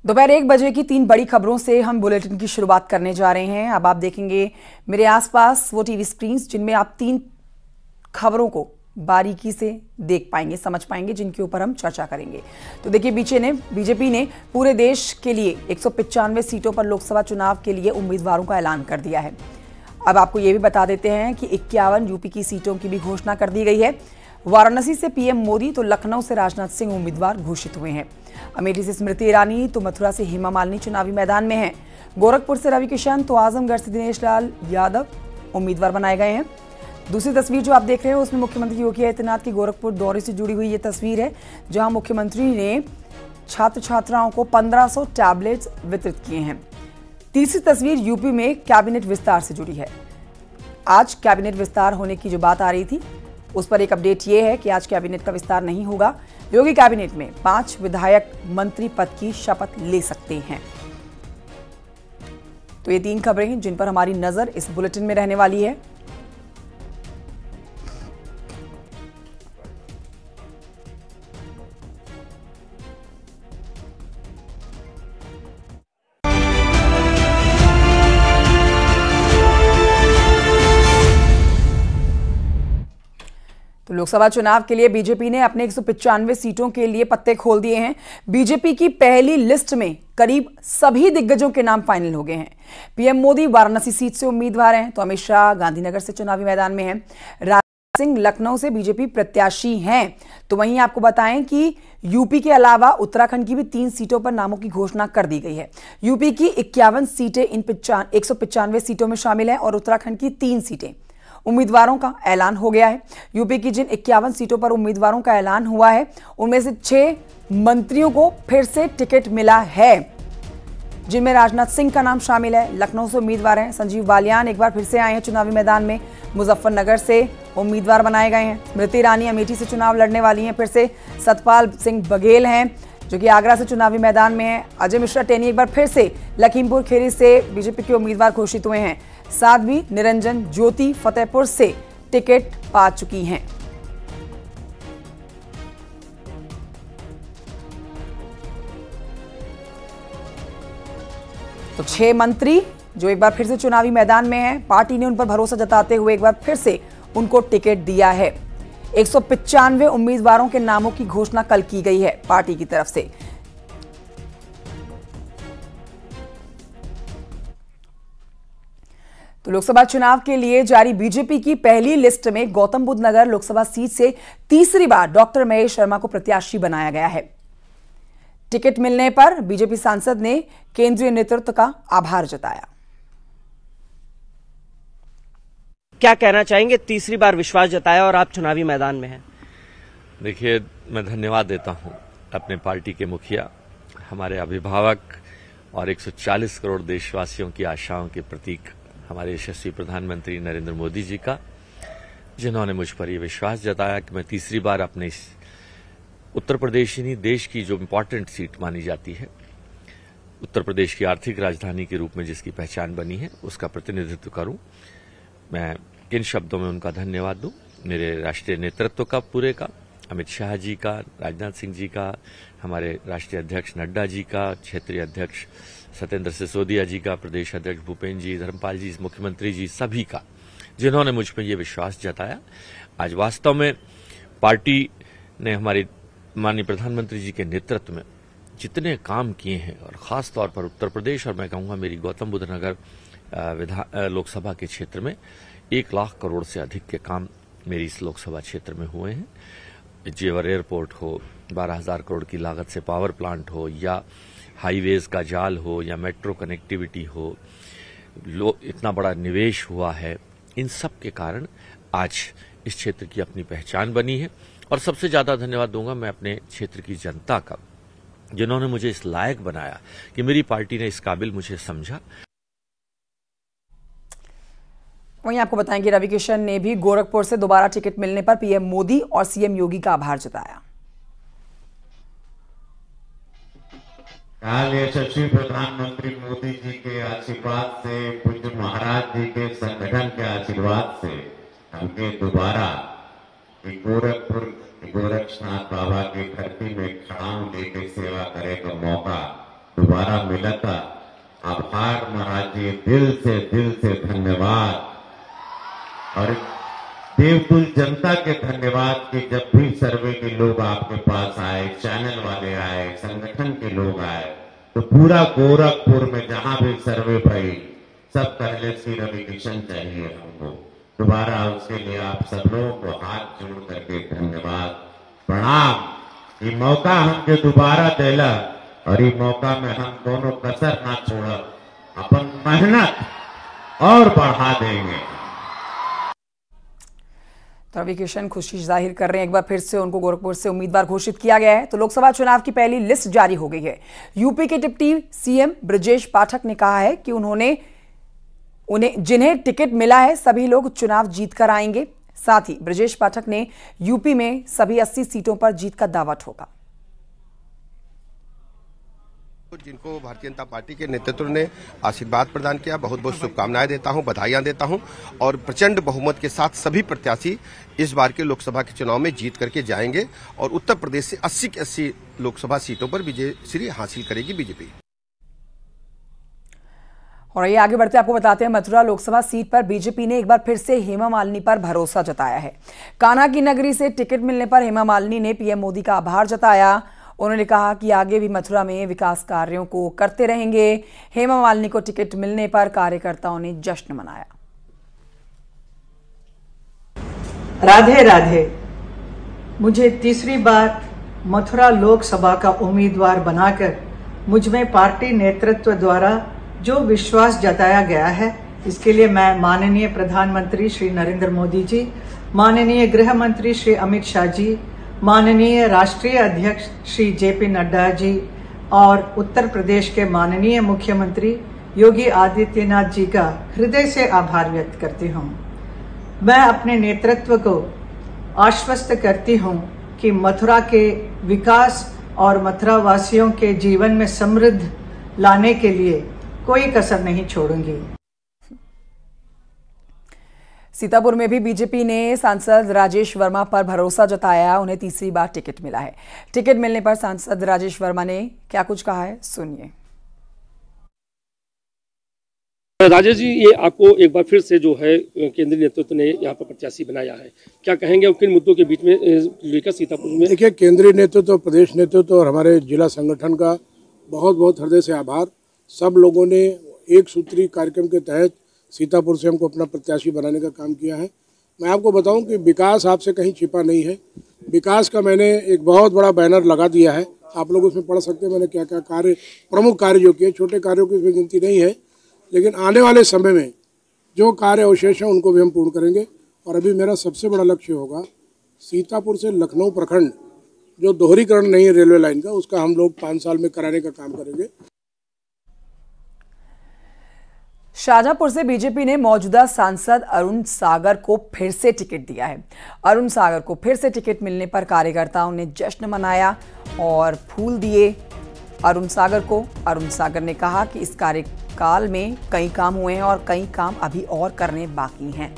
दोपहर 1 बजे की 3 बड़ी खबरों से हम बुलेटिन की शुरुआत करने जा रहे हैं। अब आप देखेंगे मेरे आसपास वो टीवी स्क्रीन जिनमें आप 3 खबरों को बारीकी से देख पाएंगे, समझ पाएंगे, जिनके ऊपर हम चर्चा करेंगे। तो देखिए, बीजेपी ने पूरे देश के लिए 195 सीटों पर लोकसभा चुनाव के लिए उम्मीदवारों का ऐलान कर दिया है। अब आपको ये भी बता देते हैं कि 51 यूपी की सीटों की भी घोषणा कर दी गई है। वाराणसी से पीएम मोदी तो लखनऊ से राजनाथ सिंह उम्मीदवार घोषित हुए हैं। अमेठी से स्मृति ईरानी तो मथुरा से हेमा मालिनी चुनावी मैदान में हैं। गोरखपुर से रवि किशन तो आजमगढ़ से दिनेश लाल यादव उम्मीदवार बनाए गए हैं। दूसरी तस्वीर जो आप देख रहे हैं उसमें मुख्यमंत्री योगी आदित्यनाथ की गोरखपुर दौरे से जुड़ी हुई ये तस्वीर है, जहां मुख्यमंत्री ने छात्र छात्राओं को 1500 टैबलेट्स वितरित किए हैं। तीसरी तस्वीर यूपी में कैबिनेट विस्तार से जुड़ी है। आज कैबिनेट विस्तार होने की जो बात आ रही थी, उस पर एक अपडेट ये है कि आज कैबिनेट का विस्तार नहीं होगा। योगी कैबिनेट में 5 विधायक मंत्री पद की शपथ ले सकते हैं। तो ये 3 खबरें हैं जिन पर हमारी नजर इस बुलेटिन में रहने वाली है। तो लोकसभा चुनाव के लिए बीजेपी ने अपने 195 सीटों के लिए पत्ते खोल दिए हैं। बीजेपी की पहली लिस्ट में करीब सभी दिग्गजों के नाम फाइनल हो गए हैं। पीएम मोदी वाराणसी सीट से उम्मीदवार हैं, तो अमित शाह गांधीनगर से चुनावी मैदान में हैं। राजनाथ सिंह लखनऊ से बीजेपी प्रत्याशी हैं। तो वहीं आपको बताएं कि यूपी के अलावा उत्तराखंड की भी 3 सीटों पर नामों की घोषणा कर दी गई है। यूपी की 51 सीटें इन 195 सीटों में शामिल हैं और उत्तराखंड की 3 सीटें। उम्मीदवारों का ऐलान हो गया है। यूपी की जिन 51 सीटों पर उम्मीदवारों का ऐलान हुआ है, उनमें से 6 मंत्रियों को फिर से टिकट मिला है, जिनमें राजनाथ सिंह का नाम शामिल है। लखनऊ से उम्मीदवार हैं संजीव बालियान, एक बार फिर से आए हैं चुनावी मैदान में। मुजफ्फरनगर से उम्मीदवार बनाए गए हैं। स्मृति ईरानी अमेठी से चुनाव लड़ने वाली हैं। फिर से सतपाल सिंह बघेल हैं जो कि आगरा से चुनावी मैदान में है। अजय मिश्रा टेनी एक बार फिर से लखीमपुर खीरी से बीजेपी के उम्मीदवार घोषित हुए हैं। साध्वी निरंजन ज्योति फतेहपुर से टिकट पा चुकी हैं। तो 6 मंत्री जो एक बार फिर से चुनावी मैदान में हैं, पार्टी ने उन पर भरोसा जताते हुए एक बार फिर से उनको टिकट दिया है। 195 उम्मीदवारों के नामों की घोषणा कल की गई है पार्टी की तरफ से। तो लोकसभा चुनाव के लिए जारी बीजेपी की पहली लिस्ट में गौतम बुद्ध नगर लोकसभा सीट से तीसरी बार डॉक्टर महेश शर्मा को प्रत्याशी बनाया गया है। टिकट मिलने पर बीजेपी सांसद ने केंद्रीय नेतृत्व का आभार जताया। क्या कहना चाहेंगे? तीसरी बार विश्वास जताया और आप चुनावी मैदान में हैं। देखिए, मैं धन्यवाद देता हूं अपने पार्टी के मुखिया, हमारे अभिभावक और 140 करोड़ देशवासियों की आशाओं के प्रतीक हमारे यशस्वी प्रधानमंत्री नरेंद्र मोदी जी का, जिन्होंने मुझ पर यह विश्वास जताया कि मैं तीसरी बार अपने इस उत्तर प्रदेश ही नहीं, देश की जो इम्पोर्टेंट सीट मानी जाती है, उत्तर प्रदेश की आर्थिक राजधानी के रूप में जिसकी पहचान बनी है, उसका प्रतिनिधित्व करूं। मैं किन शब्दों में उनका धन्यवाद दूं? मेरे राष्ट्रीय नेतृत्व का, पूरे का, अमित शाह जी का, राजनाथ सिंह जी का, हमारे राष्ट्रीय अध्यक्ष नड्डा जी का, क्षेत्रीय अध्यक्ष सत्येंद्र सिसोदिया जी का, प्रदेश अध्यक्ष भूपेन्द्र जी, धर्मपाल जी, मुख्यमंत्री जी, सभी का, जिन्होंने मुझ पर यह विश्वास जताया। आज वास्तव में पार्टी ने हमारे माननीय प्रधानमंत्री जी के नेतृत्व में जितने काम किए हैं, और खास तौर पर उत्तर प्रदेश और मैं कहूंगा मेरी गौतम बुद्ध नगर लोकसभा के क्षेत्र में 1 लाख करोड़ से अधिक के काम मेरी इस लोकसभा क्षेत्र में हुए हैं। जेवर एयरपोर्ट हो, 12,000 करोड़ की लागत से पावर प्लांट हो, या हाईवेज का जाल हो, या मेट्रो कनेक्टिविटी हो, इतना बड़ा निवेश हुआ है। इन सब के कारण आज इस क्षेत्र की अपनी पहचान बनी है। और सबसे ज्यादा धन्यवाद दूंगा मैं अपने क्षेत्र की जनता का, जिन्होंने मुझे इस लायक बनाया कि मेरी पार्टी ने इस काबिल मुझे समझा। वहीं आपको बताएं कि रवि किशन ने भी गोरखपुर से दोबारा टिकट मिलने पर पीएम मोदी और सीएम योगी का आभार जताया। काल यशस्वी प्रधानमंत्री मोदी जी के आशीर्वाद से, पूज्य महाराज जी के संगठन के आशीर्वाद से हमके दोबारा गोरखपुर गोरक्षनाथ बाबा की धरती में खड़ाऊ लेके सेवा करे का मौका दोबारा मिला था। आभार महाराज जी, दिल से धन्यवाद। और देवतुल जनता के धन्यवाद कि जब भी सर्वे के लोग आपके पास आए, चैनल वाले आए, संगठन के लोग आए, तो पूरा गोरखपुर में जहां भी सर्वे भई सब पहले श्री रवि किशन चाहिए हमको। दोबारा उसके लिए आप सब लोगों को हाथ जोड़ करके धन्यवाद, प्रणाम। ये मौका हमके दोबारा देला और ये मौका में हम दोनों कसर ना छोड़ा, अपन मेहनत और बढ़ा देंगे। तो रवि किशन खुशी जाहिर कर रहे हैं। एक बार फिर से उनको गोरखपुर से उम्मीदवार घोषित किया गया है। तो लोकसभा चुनाव की पहली लिस्ट जारी हो गई है। यूपी के डिप्टी सीएम ब्रजेश पाठक ने कहा है कि जिन्हें टिकट मिला है सभी लोग चुनाव जीतकर आएंगे। साथ ही ब्रजेश पाठक ने यूपी में सभी 80 सीटों पर जीत का दावा ठोका। जिनको भारतीय जनता पार्टी के नेतृत्व ने आशीर्वाद प्रदान किया, बहुत बहुत शुभकामनाएं देता हूं, बधाइयां देता हूं। और प्रचंड बहुमत के साथ सभी प्रत्याशी इस बार के लोकसभा के चुनाव में जीत करके जाएंगे और उत्तर प्रदेश से 80 की 80 लोकसभा सीटों पर विजय श्री हासिल करेगी बीजेपी। और ये आगे बढ़ते आपको बताते हैं, मथुरा लोकसभा सीट पर बीजेपी ने एक बार फिर से हेमा मालिनी पर भरोसा जताया है। कान्हा की नगरी से टिकट मिलने पर हेमा मालिनी ने पीएम मोदी का आभार जताया। उन्होंने कहा कि आगे भी मथुरा में विकास कार्यों को करते रहेंगे। हेमा मालिनी को टिकट मिलने पर कार्यकर्ताओं ने जश्न मनाया। राधे राधे। मुझे तीसरी बार मथुरा लोकसभा का उम्मीदवार बनाकर मुझ में पार्टी नेतृत्व द्वारा जो विश्वास जताया गया है, इसके लिए मैं माननीय प्रधानमंत्री श्री नरेंद्र मोदी जी, माननीय गृह मंत्री श्री अमित शाह जी, माननीय राष्ट्रीय अध्यक्ष श्री जेपी नड्डा जी और उत्तर प्रदेश के माननीय मुख्यमंत्री योगी आदित्यनाथ जी का हृदय से आभार व्यक्त करती हूँ। मैं अपने नेतृत्व को आश्वस्त करती हूँ कि मथुरा के विकास और मथुरा वासियों के जीवन में समृद्धि लाने के लिए कोई कसर नहीं छोड़ूंगी। सीतापुर में भी बीजेपी ने सांसद राजेश वर्मा पर भरोसा जताया। उन्हें तीसरी बार टिकट मिला है। टिकट मिलने पर सांसद राजेश वर्मा ने क्या कुछ कहा है, सुनिए। राजेश जी, ये आपको एक बार फिर से जो है केंद्रीय नेतृत्व ने यहाँ पर प्रत्याशी बनाया है, क्या कहेंगे और किन मुद्दों के बीच में लेकर सीतापुर में? देखिए, केंद्रीय नेतृत्व, प्रदेश नेतृत्व और हमारे जिला संगठन का बहुत बहुत हृदय से आभार। सब लोगों ने एक सूत्री कार्यक्रम के तहत सीतापुर से हमको अपना प्रत्याशी बनाने का काम किया है। मैं आपको बताऊं कि विकास आपसे कहीं छिपा नहीं है। विकास का मैंने एक बहुत बड़ा बैनर लगा दिया है, आप लोग उसमें पढ़ सकते हैं मैंने क्या क्या कार्य, प्रमुख कार्य जो किए। छोटे कार्यों की इसमें गिनती नहीं है, लेकिन आने वाले समय में जो कार्य अवशेष हैं उनको भी हम पूर्ण करेंगे। और अभी मेरा सबसे बड़ा लक्ष्य होगा सीतापुर से लखनऊ प्रखंड जो दोहरीकरण नहीं है रेलवे लाइन का, उसका हम लोग 5 साल में कराने का काम करेंगे। शाहजहांपुर से बीजेपी ने मौजूदा सांसद अरुण सागर को फिर से टिकट दिया है। अरुण सागर को फिर से टिकट मिलने पर कार्यकर्ताओं ने जश्न मनाया और फूल दिए अरुण सागर को। अरुण सागर ने कहा कि इस कार्यकाल में कई काम हुए हैं और कई काम अभी और करने बाकी हैं।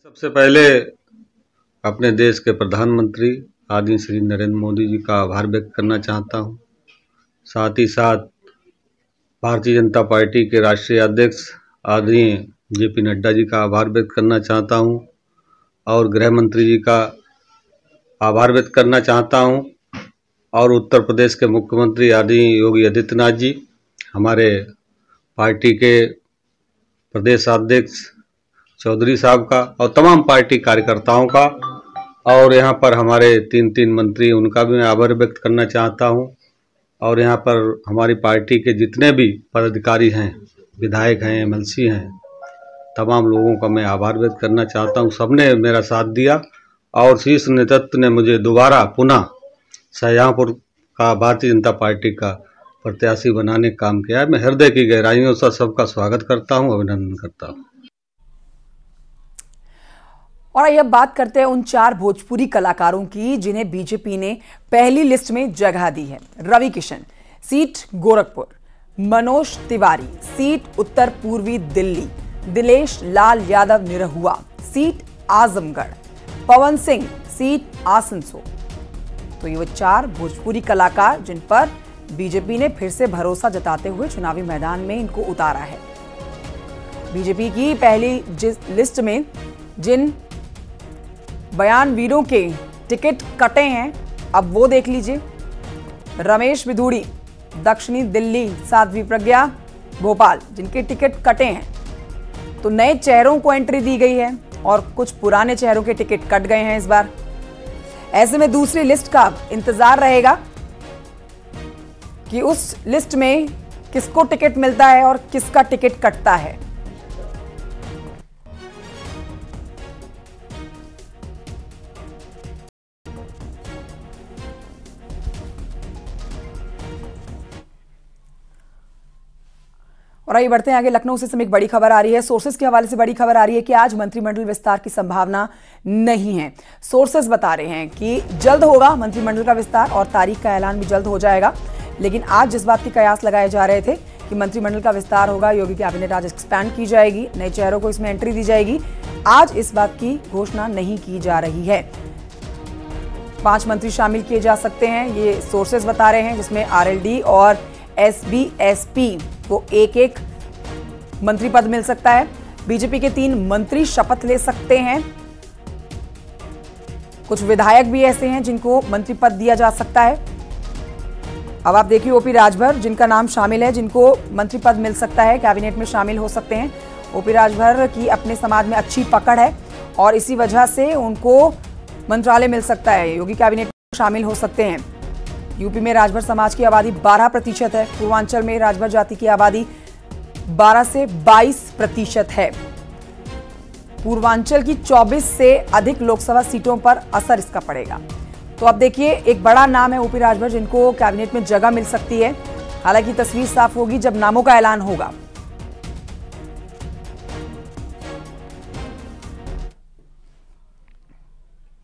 सबसे पहले अपने देश के प्रधानमंत्री आदरणीय श्री नरेंद्र मोदी जी का आभार व्यक्त करना चाहता हूं। साथ ही साथ भारतीय जनता पार्टी के राष्ट्रीय अध्यक्ष आदरणीय जेपी नड्डा जी का आभार व्यक्त करना चाहता हूं और गृह मंत्री जी का आभार व्यक्त करना चाहता हूं और उत्तर प्रदेश के मुख्यमंत्री आदरणीय योगी आदित्यनाथ जी, हमारे पार्टी के प्रदेश अध्यक्ष चौधरी साहब का और तमाम पार्टी कार्यकर्ताओं का, और यहाँ पर हमारे 3 मंत्री, उनका भी मैं आभार व्यक्त करना चाहता हूँ। और यहाँ पर हमारी पार्टी के जितने भी पदाधिकारी हैं, विधायक हैं, एमएलसी हैं, तमाम लोगों का मैं आभार व्यक्त करना चाहता हूँ। सबने मेरा साथ दिया और शीर्ष नेतृत्व ने मुझे दोबारा पुनः शाहजहांपुर का भारतीय जनता पार्टी का प्रत्याशी बनाने का काम किया है। मैं हृदय की गहराइयों से सबका स्वागत करता हूँ, अभिनंदन करता हूँ। और आइए अब बात करते हैं उन 4 भोजपुरी कलाकारों की जिन्हें बीजेपी ने पहली लिस्ट में जगह दी है। रवि किशन, सीट गोरखपुर। मनोज तिवारी, सीट उत्तर पूर्वी दिल्ली। Dilesh Lal Yadav Nirahua, seat Azamgarh, Pawan Singh seat Asansol. तो ये वो 4 भोजपुरी कलाकार जिन पर बीजेपी ने फिर से भरोसा जताते हुए चुनावी मैदान में इनको उतारा है। बीजेपी की पहली लिस्ट में जिन बयानवीरों के टिकट कटे हैं, अब वो देख लीजिए। रमेश बिधूड़ी, दक्षिणी दिल्ली, साध्वी प्रज्ञा भोपाल, जिनके टिकट कटे हैं। तो नए चेहरों को एंट्री दी गई है और कुछ पुराने चेहरों के टिकट कट गए हैं इस बार। ऐसे में दूसरी लिस्ट का इंतजार रहेगा कि उस लिस्ट में किसको टिकट मिलता है और किसका टिकट कटता है। और आइए बढ़ते हैं आगे। लखनऊ से एक बड़ी खबर आ रही है। सोर्सेस के हवाले से बड़ी खबर आ रही है कि आज मंत्रिमंडल विस्तार की संभावना नहीं है। सोर्सेस बता रहे हैं कि जल्द होगा मंत्रिमंडल का विस्तार और तारीख का ऐलान भी जल्द हो जाएगा। लेकिन आज जिस बात के कयास लगाए जा रहे थे कि मंत्रिमंडल का विस्तार होगा, योगी कैबिनेट आज एक्सपैंड की जाएगी, नए चेहरों को इसमें एंट्री दी जाएगी, आज इस बात की घोषणा नहीं की जा रही है। 5 मंत्री शामिल किए जा सकते हैं, ये सोर्सेस बता रहे हैं, जिसमें आरएलडी और एसबीएसपी को एक मंत्री पद मिल सकता है। बीजेपी के 3 मंत्री शपथ ले सकते हैं। कुछ विधायक भी ऐसे हैं जिनको मंत्री पद दिया जा सकता है। अब आप देखिए ओपी राजभर जिनका नाम शामिल है, जिनको मंत्री पद मिल सकता है, कैबिनेट में शामिल हो सकते हैं। ओपी राजभर की अपने समाज में अच्छी पकड़ है और इसी वजह से उनको मंत्रालय मिल सकता है, योगी कैबिनेट में शामिल हो सकते हैं। यूपी में राजभर समाज की आबादी 12% है। पूर्वांचल में राजभर जाति की आबादी 12 से 22% है। पूर्वांचल की 24 से अधिक लोकसभा सीटों पर असर इसका पड़ेगा। तो अब देखिए एक बड़ा नाम है ओपी राजभर, जिनको कैबिनेट में जगह मिल सकती है। हालांकि तस्वीर साफ होगी जब नामों का ऐलान होगा।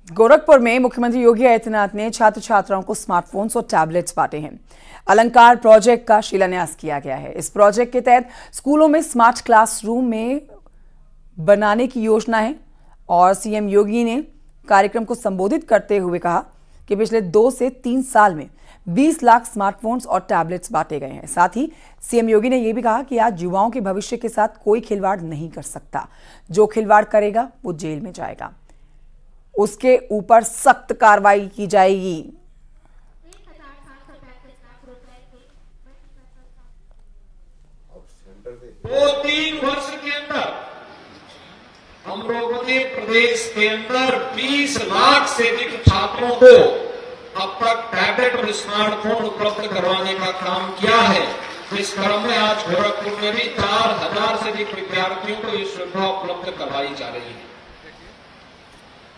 गोरखपुर में मुख्यमंत्री योगी आदित्यनाथ ने छात्र छात्राओं को स्मार्टफोन्स और टैबलेट्स बांटे हैं। अलंकार प्रोजेक्ट का शिलान्यास किया गया है। इस प्रोजेक्ट के तहत स्कूलों में स्मार्ट क्लासरूम में बनाने की योजना है और सीएम योगी ने कार्यक्रम को संबोधित करते हुए कहा कि पिछले 2 से 3 साल में 20 लाख स्मार्टफोन्स और टैबलेट्स बांटे गए हैं। साथ ही सीएम योगी ने यह भी कहा कि आज युवाओं के भविष्य के साथ कोई खिलवाड़ नहीं कर सकता। जो खिलवाड़ करेगा वो जेल में जाएगा, उसके ऊपर सख्त कार्रवाई की जाएगी। 2-3 वर्ष के अंदर हम लोगों ने प्रदेश के अंदर 20 लाख से अधिक छात्रों को अब तक टैबलेट और स्मार्टफोन उपलब्ध करवाने का काम किया है। इस क्रम में आज गोरखपुर में भी 4000 से अधिक विद्यार्थियों को ये सुविधा उपलब्ध करवाई जा रही है।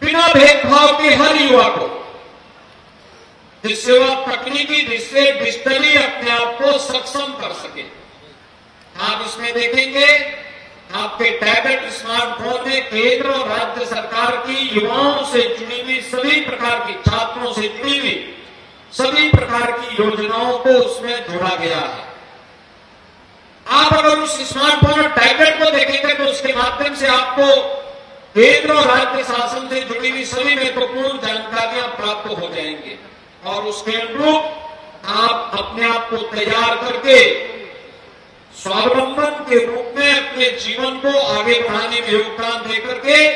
बिना भेदभाव के हर युवा को, जिससे वह तकनीकी जिससे डिजिटली अपने आप को सक्षम कर सके। आप इसमें देखेंगे आपके टैबलेट स्मार्टफोन में केंद्र और राज्य सरकार की युवाओं से जुड़ी हुई सभी प्रकार की, छात्रों से जुड़ी हुई सभी प्रकार की योजनाओं को उसमें जोड़ा गया है। आप अगर उस स्मार्टफोन और टैबलेट को देखेंगे तो उसके माध्यम से आपको केंद्र और राज्य शासन से जुड़ी हुई सभी महत्वपूर्ण जानकारियां प्राप्त हो जाएंगे और उसके अनुरूप आप अपने आप को तैयार करके स्वावलंबन के रूप में अपने जीवन को आगे बढ़ाने में योगदान देकर के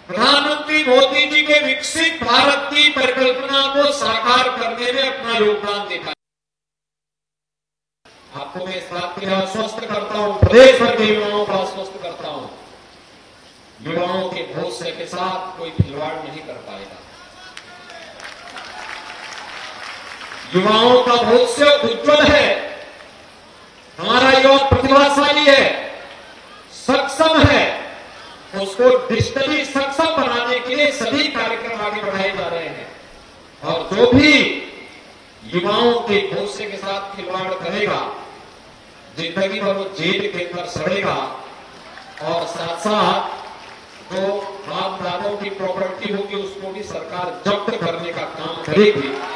प्रधानमंत्री मोदी जी के विकसित भारत की परिकल्पना को साकार करने में अपना योगदान देखा। आपको मैं इस बात के लिए आश्वस्त करता हूं, प्रदेश भर के युवाओं को आश्वस्त करता हूं, युवाओं के भविष्य के साथ कोई खिलवाड़ नहीं कर पाएगा। युवाओं का भविष्य उज्जवल है। हमारा युवा प्रतिभाशाली है, सक्षम है। उसको डिजिटली सक्षम बनाने के लिए सभी कार्यक्रम आगे बढ़ाए जा रहे हैं और जो भी युवाओं के भविष्य के साथ खिलवाड़ करेगा जिंदगी भर वो जेल के अंदर सड़ेगा और साथ साथ जो बाप दादों की प्रॉपर्टी होगी उसको भी सरकार जब्त करने का काम करेगी।